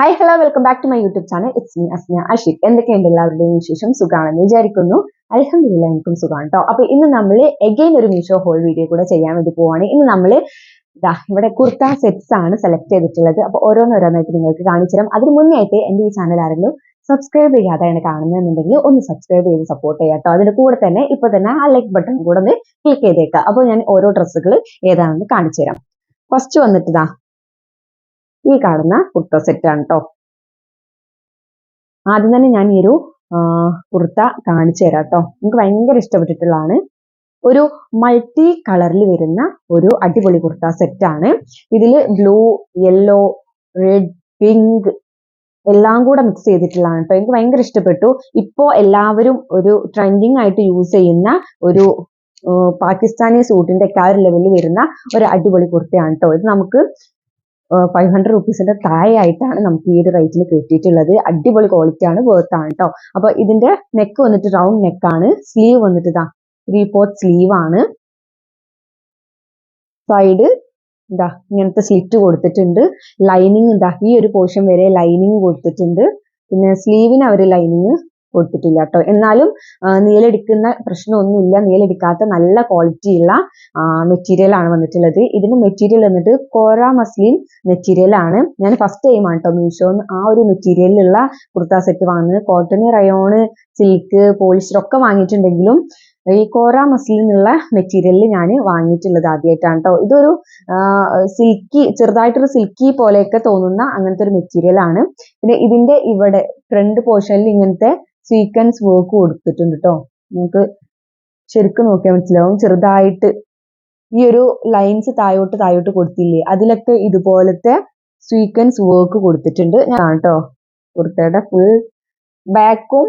Hi hello welcome back to my YouTube channel. It's me Asna Ashiq. എന്തൊക്കെയുണ്ട് എല്ലാവരുടെയും വിശേഷം? സുഖാണെന്ന് വിചാരിക്കുന്നു. അൽഹംദുലില്ലാ എനിക്കും സുഖമാണ് കേട്ടോ. അപ്പൊ ഇന്ന് നമ്മൾ എഗെയിൻ ഒരു മീഷോ ഹോൾ വീഡിയോ കൂടെ ചെയ്യാൻ വേണ്ടി പോവാണ്. ഇന്ന് നമ്മൾ ഇവിടെ കുർത്ത സെറ്റ്സ് ആണ് സെലക്ട് ചെയ്തിട്ടുള്ളത്. അപ്പൊ ഓരോന്നോരോന്നായിട്ട് നിങ്ങൾക്ക് കാണിച്ചു തരാം. അതിന് മുന്നേ ആയിട്ട് എന്റെ ഈ ചാനൽ ആരെങ്കിലും സബ്സ്ക്രൈബ് ചെയ്യാതെയാണ് കാണുന്നതെന്നുണ്ടെങ്കിൽ ഒന്ന് സബ്സ്ക്രൈബ് ചെയ്ത് സപ്പോർട്ട് ചെയ്യാം കേട്ടോ. അതിന്റെ കൂടെ തന്നെ ഇപ്പൊ തന്നെ ആ ലൈക്ക് ബട്ടൺ കൂടെ ഒന്ന് ക്ലിക്ക് ചെയ്തേക്കാം. അപ്പോൾ ഞാൻ ഓരോ ഡ്രസ്സുകൾ ഏതാണെന്ന് കാണിച്ചു തരാം. ഫസ്റ്റ് വന്നിട്ട് ഈ കാണുന്ന കുർത്ത സെറ്റ് ആണ് കേട്ടോ. ആദ്യം തന്നെ ഞാൻ ഈ ഒരു കുർത്ത കാണിച്ചു തരാം കേട്ടോ. എനിക്ക് ഭയങ്കര ഇഷ്ടപ്പെട്ടിട്ടുള്ളതാണ്. ഒരു മൾട്ടി കളറിൽ വരുന്ന ഒരു അടിപൊളി കുർത്ത സെറ്റ് ആണ്. ഇതിൽ ബ്ലൂ, യെല്ലോ, റെഡ്, പിങ്ക് എല്ലാം കൂടെ മിക്സ് ചെയ്തിട്ടുള്ളതാണ് കേട്ടോ. എനിക്ക് ഭയങ്കര ഇഷ്ടപ്പെട്ടു. ഇപ്പോ എല്ലാവരും ഒരു ട്രെൻഡിങ് ആയിട്ട് യൂസ് ചെയ്യുന്ന ഒരു പാകിസ്ഥാനി സൂട്ടിന്റെ ഒക്കെ ആ ഒരു ലെവലിൽ വരുന്ന ഒരു അടിപൊളി കുർത്തയാണ് കേട്ടോ. ഇത് നമുക്ക് 500 റുപ്പീസിന്റെ താഴെയായിട്ടാണ് നമുക്ക് ഈ ഒരു റേറ്റിൽ കിട്ടിയിട്ടുള്ളത്. അടിപൊളി ക്വാളിറ്റി ആണ്, വേർത്ത് ആണ് കേട്ടോ. അപ്പൊ ഇതിന്റെ നെക്ക് വന്നിട്ട് റൗണ്ട് നെക്ക് ആണ്. സ്ലീവ് വന്നിട്ട് 3/4 സ്ലീവ് ആണ്. സൈഡ് ഇങ്ങനത്തെ സ്ലിറ്റ് കൊടുത്തിട്ടുണ്ട്. ലൈനിങ് ഈ ഒരു പോർഷൻ വരെ ലൈനിങ് കൊടുത്തിട്ടുണ്ട്. പിന്നെ സ്ലീവിന് അവര് ലൈനിങ് കൊടുത്തിട്ടില്ല കേട്ടോ. എന്നാലും നീലെടുക്കുന്ന പ്രശ്നമൊന്നുമില്ല. നീലെടുക്കാത്ത നല്ല ക്വാളിറ്റി ഉള്ള മെറ്റീരിയൽ ആണ് വന്നിട്ടുള്ളത്. ഇതിന്റെ മെറ്റീരിയൽ വന്നിട്ട് കോര മസ്ലിൻ മെറ്റീരിയൽ ആണ്. ഞാൻ ഫസ്റ്റ് ടൈം ആണ് കേട്ടോ മീഷോന്ന് ആ ഒരു മെറ്റീരിയലിലുള്ള കുർത്ത സെറ്റ് വാങ്ങുന്നത്. കോട്ടൺ, റയോണ്, സിൽക്ക്, പോളിസ്റ്റർ ഒക്കെ വാങ്ങിയിട്ടുണ്ടെങ്കിലും ഈ കോര മസ്ലിനുള്ള മെറ്റീരിയലിൽ ഞാൻ വാങ്ങിയിട്ടുള്ളത് ആദ്യമായിട്ടാണ് കേട്ടോ. ഇതൊരു സിൽക്കി, ചെറുതായിട്ടൊരു സിൽക്കി പോലെയൊക്കെ തോന്നുന്ന അങ്ങനത്തെ ഒരു മെറ്റീരിയൽ ആണ്. പിന്നെ ഇതിന്റെ ഇവിടെ ഫ്രണ്ട് പോർഷനിൽ ഇങ്ങനത്തെ സീക്വൻസ് വർക്ക് കൊടുത്തിട്ടുണ്ട് കേട്ടോ. നമുക്ക് ശരിക്കും നോക്കിയാൽ മനസ്സിലാവും. ചെറുതായിട്ട് ഈ ഒരു ലൈൻസ് താഴോട്ട് കൊടുത്തില്ലേ, അതിലൊക്കെ ഇതുപോലത്തെ സീക്വൻസ് വർക്ക് കൊടുത്തിട്ടുണ്ട്. ഞാൻ കേട്ടോ കുർത്തയുടെ ഫുൾ ബാക്കും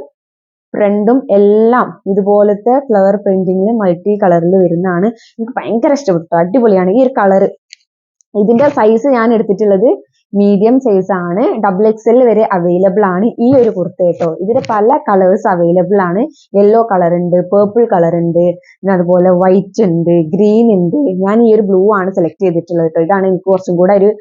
ഫ്രണ്ടും എല്ലാം ഇതുപോലത്തെ ഫ്ലവർ പ്രിന്റിങ്ങിൽ മൾട്ടി കളറിൽ വരുന്നതാണ്. എനിക്ക് ഭയങ്കര ഇഷ്ടപ്പെട്ടു. അടിപൊളിയാണ് ഈ ഒരു കളർ. ഇതിന്റെ സൈസ് ഞാൻ എടുത്തിട്ടുള്ളത് മീഡിയം സൈസ് ആണ്. XXL വരെ അവൈലബിൾ ആണ് ഈ ഒരു കുർത്ത കേട്ടോ. ഇതിന് പല കളേഴ്സ് അവൈലബിൾ ആണ്. യെല്ലോ കളർ ഉണ്ട്, പേർപ്പിൾ കളർ ഉണ്ട്, പിന്നെ അതുപോലെ വൈറ്റ് ഉണ്ട്, ഗ്രീൻ ഉണ്ട്. ഞാൻ ഈ ഒരു ബ്ലൂ ആണ് സെലക്ട് ചെയ്തിട്ടുള്ളത് കേട്ടോ. ഇതാണ് എനിക്ക് കുറച്ചും കൂടെ ഒരു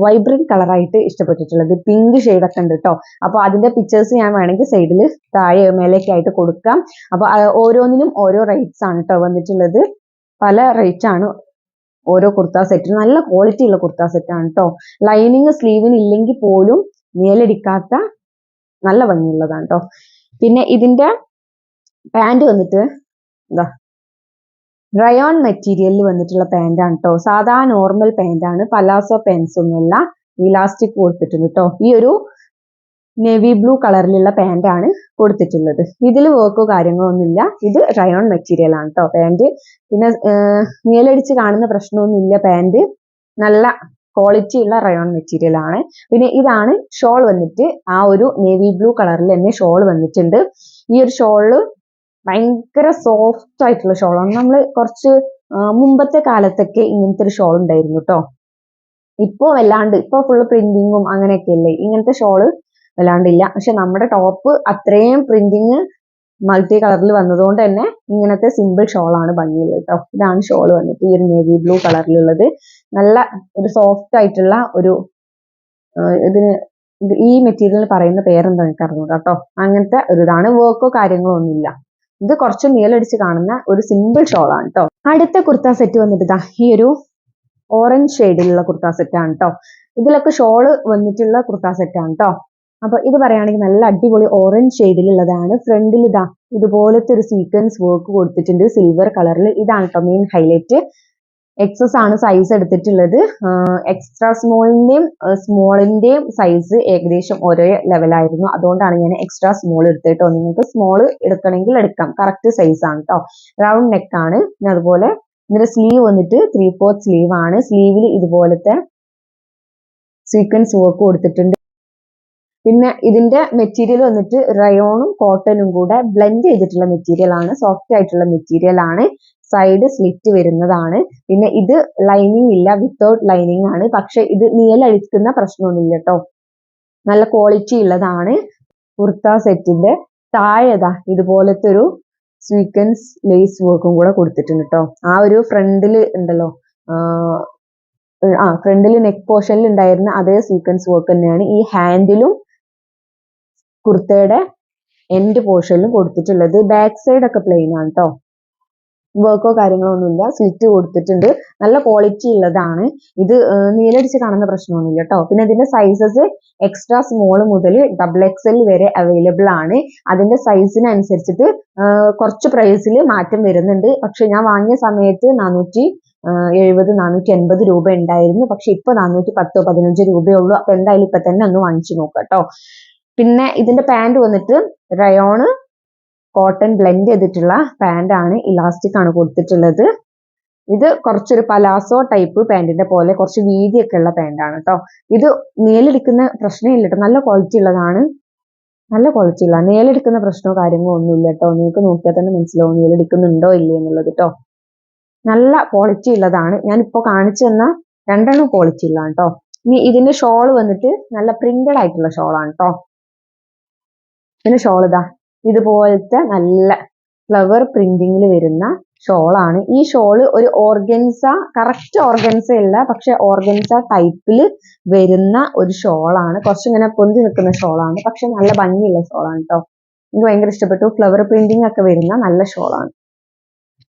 വൈബ്രന്റ് കളറായിട്ട് ഇഷ്ടപ്പെട്ടിട്ടുള്ളത്. പിങ്ക് ഷെയ്ഡൊക്കെ ഉണ്ട് കേട്ടോ. അപ്പൊ അതിന്റെ പിക്ചേഴ്സ് ഞാൻ വേണമെങ്കിൽ സൈഡിൽ താഴെ മേലേക്ക് ആയിട്ട് കൊടുക്കാം. അപ്പൊ ഓരോന്നിനും ഓരോ റേറ്റ്സ് ആണ് കേട്ടോ വന്നിട്ടുള്ളത്. പല റേറ്റ് ആണ് ഓരോ കുർത്ത സെറ്റിന്. നല്ല ക്വാളിറ്റി ഉള്ള കുർത്ത സെറ്റ് ആണ് കേട്ടോ. ലൈനിങ് സ്ലീവിന് ഇല്ലെങ്കിൽ പോലും മേലടിക്കാത്ത നല്ല ഭംഗിയുള്ളതാണ് കേട്ടോ. പിന്നെ ഇതിന്റെ പാന്റ് വന്നിട്ട് റയോൺ മെറ്റീരിയലിൽ വന്നിട്ടുള്ള പാന്റ് ആണ് കേട്ടോ. സാധാ നോർമൽ പാന്റ് ആണ്, പലാസോ പാൻസ് ഒന്നുമല്ല. ഇലാസ്റ്റിക് കൊടുത്തിട്ടുണ്ട് കേട്ടോ. ഈ ഒരു നേവി ബ്ലൂ കളറിലുള്ള പാന്റ് ആണ് കൊടുത്തിട്ടുള്ളത്. ഇതിൽ വർക്കോ കാര്യങ്ങളോ ഒന്നുമില്ല. ഇത് റയോൺ മെറ്റീരിയൽ ആണ് കേട്ടോ പാന്റ്. പിന്നെ മേലടിച്ച് കാണുന്ന പ്രശ്നമൊന്നുമില്ല. പാന്റ് നല്ല ക്വാളിറ്റി ഉള്ള റയോൺ മെറ്റീരിയൽ ആണ്. പിന്നെ ഇതാണ് ഷോൾ വന്നിട്ട് ആ ഒരു നേവി ബ്ലൂ കളറിൽ തന്നെ ഷോൾ വന്നിട്ടുണ്ട്. ഈ ഒരു ഷോള് ഭയങ്കര സോഫ്റ്റ് ആയിട്ടുള്ള ഷോളാണ്. നമ്മൾ കുറച്ച് മുമ്പത്തെ കാലത്തൊക്കെ ഇങ്ങനത്തെ ഒരു ഷോൾ ഉണ്ടായിരുന്നു കേട്ടോ. ഇപ്പൊ വല്ലാണ്ട് ഇപ്പൊ ഫുള്ള് പ്രിന്റിങ്ങും അങ്ങനെയൊക്കെ അല്ലേ, ഇങ്ങനത്തെ ഷോള് വല്ലാണ്ടില്ല. പക്ഷെ നമ്മുടെ ടോപ്പ് അത്രയും പ്രിന്റിങ് മൾട്ടി കളറിൽ വന്നതുകൊണ്ട് തന്നെ ഇങ്ങനത്തെ സിമ്പിൾ ഷോളാണ് ഭംഗിയുള്ളത് കേട്ടോ. ഇതാണ് ഷോൾ വന്നിട്ട് ഈ ഒരു നേവി ബ്ലൂ കളറിലുള്ളത്. നല്ല ഒരു സോഫ്റ്റ് ആയിട്ടുള്ള ഒരു ഇതിന് ഈ മെറ്റീരിയൽ പറയുന്ന പേരെന്താ എനിക്ക് അറിഞ്ഞൂടാ കേട്ടോ. അങ്ങനത്തെ ഒരു ഇതാണ്. വർക്കോ കാര്യങ്ങളോ ഒന്നുമില്ല. ഇത് കുറച്ച് നീലടിച്ച് കാണുന്ന ഒരു സിമ്പിൾ ഷോളാണ് കേട്ടോ. അടുത്ത കുർത്ത സെറ്റ് വന്നിട്ട് ഈ ഒരു ഓറഞ്ച് ഷെയ്ഡിലുള്ള കുർത്ത സെറ്റ് ആണ് കേട്ടോ. ഇതിലൊക്കെ ഷോള് വന്നിട്ടുള്ള കുർത്ത സെറ്റ് ആണ് കേട്ടോ. അപ്പൊ ഇത് പറയുകയാണെങ്കിൽ നല്ല അടിപൊളി ഓറഞ്ച് ഷെയ്ഡിലുള്ളതാണ്. ഫ്രണ്ടിൽ ഇതുപോലത്തെ ഒരു സീക്വൻസ് വർക്ക് കൊടുത്തിട്ടുണ്ട് സിൽവർ കളറിൽ. ഇതാണ് കേട്ടോ മെയിൻ ഹൈലൈറ്റ്. എക്സസ് ആണ് സൈസ് എടുത്തിട്ടുള്ളത്. എക്സ്ട്രാ സ്മോളിന്റെയും സൈസ് ഏകദേശം ഒരേ ലെവലായിരുന്നു. അതുകൊണ്ടാണ് ഞാൻ എക്സ്ട്രാ സ്മോൾ എടുത്തത് കേട്ടോ. നിങ്ങൾക്ക് സ്മോൾ എടുക്കണമെങ്കിൽ എടുക്കാം. കറക്റ്റ് സൈസ് ആണ് കേട്ടോ. റൗണ്ട് നെക്ക് ആണ്. പിന്നെ അതുപോലെ ഇതിന്റെ സ്ലീവ് വന്നിട്ട് 3/4 സ്ലീവ് ആണ്. സ്ലീവിൽ ഇതുപോലത്തെ സീക്വൻസ് വർക്ക് കൊടുത്തിട്ടുണ്ട്. പിന്നെ ഇതിന്റെ മെറ്റീരിയൽ വന്നിട്ട് റയോണും കോട്ടനും കൂടെ ബ്ലെൻഡ് ചെയ്തിട്ടുള്ള മെറ്റീരിയൽ ആണ്. സോഫ്റ്റ് ആയിട്ടുള്ള മെറ്റീരിയൽ ആണ്. സൈഡ് സ്ലിറ്റ് വരുന്നതാണ്. പിന്നെ ഇത് ലൈനിങ് ഇല്ല, വിത്തൗട്ട് ലൈനിങ് ആണ്. പക്ഷെ ഇത് നീലടിക്കുന്ന പ്രശ്നമൊന്നുമില്ല കേട്ടോ. നല്ല ക്വാളിറ്റി ഉള്ളതാണ്. കുർത്ത സെറ്റിന്റെ താഴെ ഇതുപോലത്തെ ഒരു സീക്വൻസ് ലേസ് വർക്കും കൂടെ കൊടുത്തിട്ടുണ്ട് കേട്ടോ. ആ ഒരു ഫ്രണ്ടിൽ ഉണ്ടല്ലോ ഫ്രണ്ടിൽ നെക്ക് പോർഷനിൽ ഉണ്ടായിരുന്ന അതേ സീക്വൻസ് വർക്ക് തന്നെയാണ് ഈ ഹാൻഡിലും കുർത്തയുടെ എൻഡ് പോർഷനിലും കൊടുത്തിട്ടുള്ളത്. ബാക്ക് സൈഡ് ഒക്കെ പ്ലെയിൻ ആണ് കേട്ടോ, വർക്കോ കാര്യങ്ങളോ ഒന്നുമില്ല. സ്ലിറ്റ് കൊടുത്തിട്ടുണ്ട്, നല്ല ക്വാളിറ്റി ഉള്ളതാണ് ഇത്. നീലടിച്ച് കാണുന്ന പ്രശ്നമൊന്നുമില്ല കേട്ടോ. പിന്നെ ഇതിന്റെ സൈസസ് എക്സ്ട്രാ സ്മോൾ മുതൽ XXL വരെ അവൈലബിൾ ആണ്. അതിന്റെ സൈസിനനുസരിച്ചിട്ട് കുറച്ച് പ്രൈസിൽ മാറ്റം വരുന്നുണ്ട്. പക്ഷെ ഞാൻ വാങ്ങിയ സമയത്ത് 470 480 രൂപ ഉണ്ടായിരുന്നു. പക്ഷെ ഇപ്പൊ 410 15 രൂപയേ ഉള്ളൂ. അപ്പൊ എന്തായാലും ഇപ്പൊ തന്നെ ഒന്ന് വാങ്ങിച്ചു നോക്കാം കേട്ടോ. പിന്നെ ഇതിന്റെ പാന്റ് വന്നിട്ട് റയോണ് കോട്ടൺ ബ്ലെൻഡ് ചെയ്തിട്ടുള്ള പാന്റ് ആണ്, ഇലാസ്റ്റിക് ആണ് കൊടുത്തിട്ടുള്ളത്. ഇത് കുറച്ചൊരു പലാസോ ടൈപ്പ് പാന്റിന്റെ പോലെ കുറച്ച് വീതിയൊക്കെ ഉള്ള പാന്റ് ആണ് കേട്ടോ. ഇത് നീലെടുക്കുന്ന പ്രശ്നമില്ല കേട്ടോ, നല്ല ക്വാളിറ്റി ഉള്ളതാണ്, നല്ല ക്വാളിറ്റി ഉള്ള. നീലെടുക്കുന്ന പ്രശ്നമോ കാര്യങ്ങളോ ഒന്നുമില്ല കേട്ടോ. നിങ്ങൾക്ക് നോക്കിയാൽ തന്നെ മനസ്സിലാവും നീലെടുക്കുന്നുണ്ടോ ഇല്ലേ എന്നുള്ളത് കേട്ടോ. നല്ല ക്വാളിറ്റി ഉള്ളതാണ്. ഞാനിപ്പോ കാണിച്ചു തന്ന രണ്ടെണ്ണം ക്വാളിറ്റി ഉള്ളതാണ് കേട്ടോ. ഇനി ഇതിന്റെ ഷോൾ വന്നിട്ട് നല്ല പ്രിന്റഡ് ആയിട്ടുള്ള ഷോളാണ് കേട്ടോ. പിന്നെ ഷോൾ ഇതാ ഇതുപോലത്തെ നല്ല ഫ്ലവർ പ്രിന്റിങ്ങിൽ വരുന്ന ഷോളാണ്. ഈ ഷോള് ഒരു ഓർഗൻസ, കറക്റ്റ് ഓർഗൻസ അല്ല, പക്ഷെ ഓർഗൻസ ടൈപ്പിൽ വരുന്ന ഒരു ഷോളാണ്. കുറച്ചിങ്ങനെ പൊന്തി നിൽക്കുന്ന ഷോളാണ്, പക്ഷെ നല്ല ഭംഗിയുള്ള ഷോളാണ് കേട്ടോ. എനിക്ക് ഭയങ്കര ഇഷ്ടപ്പെട്ടു. ഫ്ലവർ പ്രിന്റിംഗ് ഒക്കെ വരുന്ന നല്ല ഷോളാണ്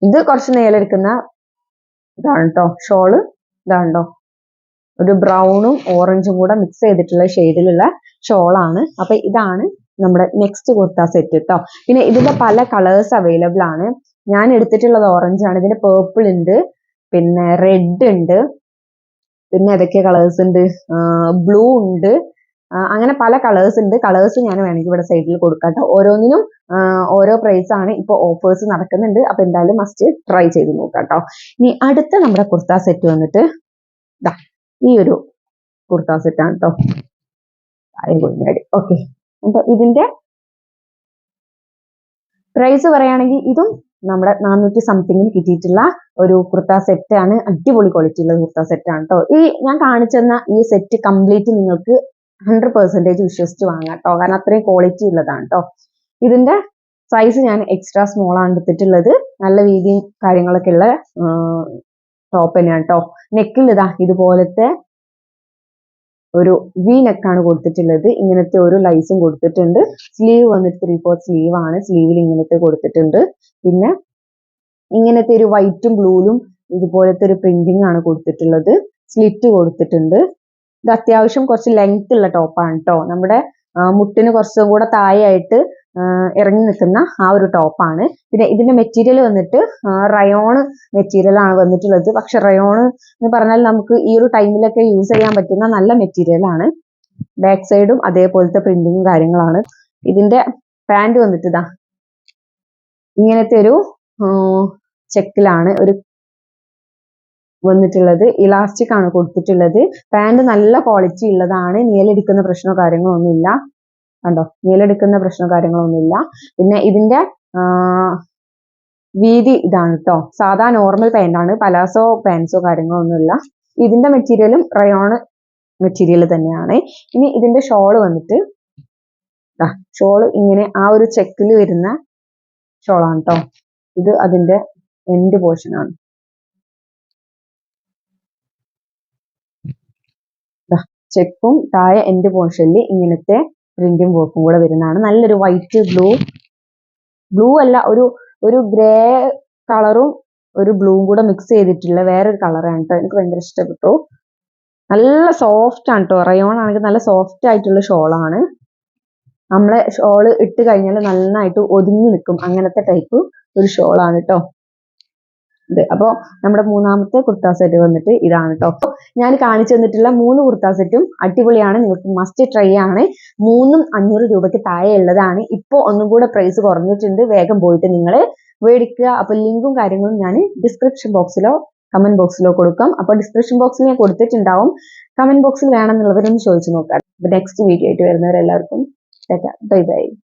ഇത്. കുറച്ച് നീലെടുക്കുന്ന ഇതാണ് കേട്ടോ ഷോള്. ഇതാണ്ടോ ഒരു ബ്രൗണും ഓറഞ്ചും കൂടെ മിക്സ് ചെയ്തിട്ടുള്ള ഷെയ്ഡിലുള്ള ഷോളാണ്. അപ്പൊ ഇതാണ് നമ്മുടെ നെക്സ്റ്റ് കുർത്ത സെറ്റ് കേട്ടോ. പിന്നെ ഇതിന്റെ പല കളേഴ്സ് അവൈലബിൾ ആണ്. ഞാൻ എടുത്തിട്ടുള്ളത് ഓറഞ്ച് ആണ്. ഇതിന്റെ പേർപ്പിൾ ഉണ്ട്, പിന്നെ റെഡ് ഉണ്ട്, പിന്നെ ഏതൊക്കെ കളേഴ്സ് ഉണ്ട്, ബ്ലൂ ഉണ്ട്, അങ്ങനെ പല കളേഴ്സ് ഉണ്ട്. കളേഴ്സ് ഞാൻ വേണമെങ്കിൽ ഇവിടെ സൈഡിൽ കൊടുക്കാം കേട്ടോ. ഓരോന്നിനും ഓരോ പ്രൈസ് ആണ്. ഇപ്പൊ ഓഫേഴ്സ് നടക്കുന്നുണ്ട്. അപ്പൊ എന്തായാലും മസ്റ്റ് ട്രൈ ചെയ്ത് നോക്കാം കേട്ടോ. ഇനി അടുത്ത നമ്മുടെ കുർത്ത സെറ്റ് വന്നിട്ട് ഈ ഒരു കുർത്ത സെറ്റ് ആണ് കേട്ടോ. ഓക്കെ, അപ്പൊ ഇതിന്റെ പ്രൈസ് പറയുകയാണെങ്കിൽ ഇതും നമ്മുടെ 400 സംതിങ്ങിന് കിട്ടിയിട്ടുള്ള ഒരു കുർത്ത സെറ്റ് ആണ്. അടിപൊളി ക്വാളിറ്റി ഉള്ള കുർത്ത സെറ്റ് ആണ് കേട്ടോ. ഈ ഞാൻ കാണിച്ചെന്ന ഈ സെറ്റ് കംപ്ലീറ്റ് നിങ്ങൾക്ക് 100% വിശ്വസിച്ച് വാങ്ങാം കേട്ടോ, കാരണം അത്രയും ക്വാളിറ്റി ഉള്ളതാണ് കേട്ടോ. ഇതിന്റെ സൈസ് ഞാൻ എക്സ്ട്രാ സ്മോൾ ആണ് എടുത്തിട്ടുള്ളത്. നല്ല വീതിയും കാര്യങ്ങളൊക്കെ ഉള്ള ടോപ്പ് തന്നെയാണ് കേട്ടോ. നെക്കിൽ ഇതാ ഇതുപോലത്തെ ഒരു വി നെക്കാണ് കൊടുത്തിട്ടുള്ളത്. ഇങ്ങനത്തെ ഒരു ലൈസും കൊടുത്തിട്ടുണ്ട്. സ്ലീവ് വന്നിട്ട് 3/4 സ്ലീവ് ആണ്. സ്ലീവിൽ ഇങ്ങനത്തെ കൊടുത്തിട്ടുണ്ട്. പിന്നെ ഇങ്ങനത്തെ ഒരു വൈറ്റും ബ്ലൂലും ഇതുപോലത്തെ ഒരു പ്രിന്റിംഗ് ആണ് കൊടുത്തിട്ടുള്ളത്. സ്ലിറ്റ് കൊടുത്തിട്ടുണ്ട്. ഇത് അത്യാവശ്യം കുറച്ച് ലെങ്ത് ഉള്ള ടോപ്പാണ് കേട്ടോ. നമ്മുടെ മുട്ടിന് കുറച്ചും കൂടെ താഴെയായിട്ട് ഇറങ്ങി നിൽക്കുന്ന ആ ഒരു ടോപ്പാണ്. പിന്നെ ഇതിന്റെ മെറ്റീരിയൽ വന്നിട്ട് റയോൺ മെറ്റീരിയൽ ആണ് വന്നിട്ടുള്ളത്. പക്ഷെ റയോൺ എന്ന് പറഞ്ഞാൽ നമുക്ക് ഈ ഒരു ടൈമിലൊക്കെ യൂസ് ചെയ്യാൻ പറ്റുന്ന നല്ല മെറ്റീരിയൽ ആണ്. ബാക്ക് സൈഡും അതേപോലത്തെ പ്രിന്റിങ്ങും കാര്യങ്ങളാണ്. ഇതിന്റെ പാന്റ് വന്നിട്ട് ഇതാ ഇങ്ങനത്തെ ഒരു ചെക്കിലാണ് ഒരു വന്നിട്ടുള്ളത്. ഇലാസ്റ്റിക് ആണ് കൊടുത്തിട്ടുള്ളത്. പാന്റ് നല്ല ക്വാളിറ്റി ഉള്ളതാണ്. നീലെടുക്കുന്ന പ്രശ്നമോ കാര്യങ്ങളോ ഒന്നുമില്ല കണ്ടോ, നീലെടുക്കുന്ന പ്രശ്നമോ കാര്യങ്ങളോ ഒന്നുമില്ല. പിന്നെ ഇതിന്റെ വീതി ഇതാണ് കേട്ടോ. സാധാ നോർമൽ പാന്റ് ആണ്, പലാസോ പാൻസോ കാര്യങ്ങളോ ഒന്നുമില്ല. ഇതിന്റെ മെറ്റീരിയലും റയോൺ മെറ്റീരിയൽ തന്നെയാണ്. ഇനി ഇതിന്റെ ഷോള് വന്നിട്ട് ഷോള് ഇങ്ങനെ ആ ഒരു ചെക്കിൽ വരുന്ന ഷോളാണ് കേട്ടോ. ഇത് അതിന്റെ എൻഡ് പോർഷൻ ആണ്. ചെക്കും താഴെ എൻഡ് പോർഷനിൽ ഇങ്ങനത്തെ പ്രിന്റും വർക്കും കൂടെ വരുന്നതാണ്. നല്ലൊരു വൈറ്റ് ബ്ലൂ അല്ല, ഒരു ഗ്രേ കളറും ഒരു ബ്ലൂവും കൂടെ മിക്സ് ചെയ്തിട്ടുള്ള വേറൊരു കളറാണ് കേട്ടോ. എനിക്ക് ഭയങ്കര ഇഷ്ടപ്പെട്ടു. നല്ല സോഫ്റ്റ് ആണ് കേട്ടോ. റയോൺ ആണെങ്കിൽ നല്ല സോഫ്റ്റ് ആയിട്ടുള്ള ഷോളാണ്. നമ്മളെ ഷോള് ഇട്ട് കഴിഞ്ഞാൽ നന്നായിട്ട് ഒതുങ്ങി നിൽക്കും, അങ്ങനത്തെ ടൈപ്പ് ഒരു ഷോളാണ് കേട്ടോ ഇത്. അപ്പോൾ നമ്മുടെ മൂന്നാമത്തെ കുർത്ത സെറ്റ് വന്നിട്ട് ഇതാണ് കേട്ടോ. ഞാൻ കാണിച്ചു തന്നിട്ടുള്ള 3 കുർത്ത സെറ്റും അടിപൊളിയാണ്. നിങ്ങൾക്ക് മസ്റ്റ് ട്രൈ ആണ്. 3ഉം 500 രൂപയ്ക്ക് താഴെ ഉള്ളതാണ്. ഇപ്പോൾ ഒന്നും കൂടെ പ്രൈസ് കുറഞ്ഞിട്ടുണ്ട്. വേഗം പോയിട്ട് നിങ്ങൾ മേടിക്കുക. അപ്പൊ ലിങ്കും കാര്യങ്ങളും ഞാൻ ഡിസ്ക്രിപ്ഷൻ ബോക്സിലോ കമന്റ് ബോക്സിലോ കൊടുക്കാം. അപ്പൊ ഡിസ്ക്രിപ്ഷൻ ബോക്സിൽ ഞാൻ കൊടുത്തിട്ടുണ്ടാവും. കമന്റ് ബോക്സിൽ വേണമെന്നുള്ളവരൊന്ന് ചോദിച്ചു നോക്കാം. നെക്സ്റ്റ് വീഡിയോ ആയിട്ട് വരുന്നവരെല്ലാവർക്കും ബൈ ബൈ.